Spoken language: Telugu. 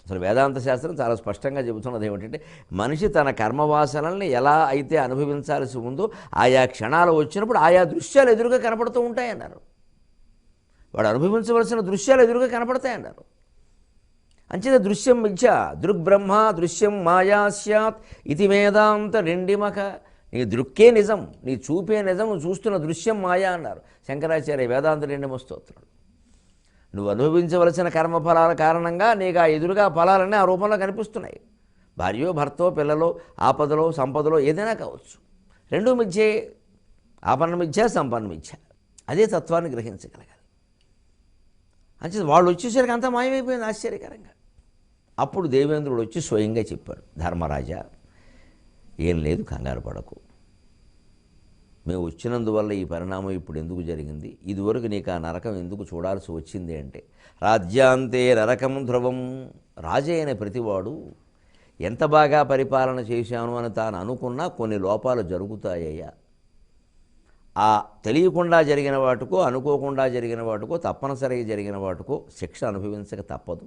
అసలు వేదాంత శాస్త్రం చాలా స్పష్టంగా చెబుతున్నది ఏమిటంటే మనిషి తన కర్మవాసనల్ని ఎలా అయితే అనుభవించాల్సి ఉందో ఆయా క్షణాలు వచ్చినప్పుడు ఆయా దృశ్యాలు ఎదురుగా కనపడుతూ ఉంటాయన్నారు. వాడు అనుభవించవలసిన దృశ్యాలు ఎదురుగా కనపడతాయన్నారు. అంచేత దృశ్యం మిథ్య దృగ్బ్రహ్మ దృశ్యం మాయా స్యాత్ ఇది వేదాంత రెండిమక. నీ దృక్కే నిజం, నీ చూపే నిజం, నువ్వు చూస్తున్న దృశ్యం మాయా అన్నారు శంకరాచార్య వేదాంత రెండిమ స్తోత్రం. నువ్వు అనుభవించవలసిన కర్మఫలాల కారణంగా నీకు ఆ ఎదురుగా ఫలాలన్నీ ఆ రూపంలో కనిపిస్తున్నాయి. భార్యో భర్తో పిల్లలో ఆపదలో సంపదలో ఏదైనా కావచ్చు, రెండూ మిథ్యే. ఆపన్న మిథ్య సంపన్న మిథ్య. అదే తత్వాన్ని గ్రహించగలగాలి. అంచేది వాళ్ళు వచ్చేసరికి అంతా మాయమైపోయింది ఆశ్చర్యకరంగా. అప్పుడు దేవేంద్రుడు వచ్చి స్వయంగా చెప్పాడు, ధర్మరాజా ఏం లేదు, కంగారు పడకు. మేము వచ్చినందువల్ల ఈ పరిణామం ఇప్పుడు ఎందుకు జరిగింది, ఇదివరకు నీకు ఆ నరకం ఎందుకు చూడాల్సి వచ్చింది అంటే, రాజ్యాంతే నరకం ధ్రువం. రాజు అయిన ప్రతివాడు ఎంత బాగా పరిపాలన చేశాను అని తాను అనుకున్నా కొన్ని లోపాలు జరుగుతాయ్యా. ఆ తెలియకుండా జరిగిన వాటికో అనుకోకుండా జరిగిన వాటికో తప్పనిసరిగా జరిగిన వాటికో శిక్ష అనుభవించక తప్పదు.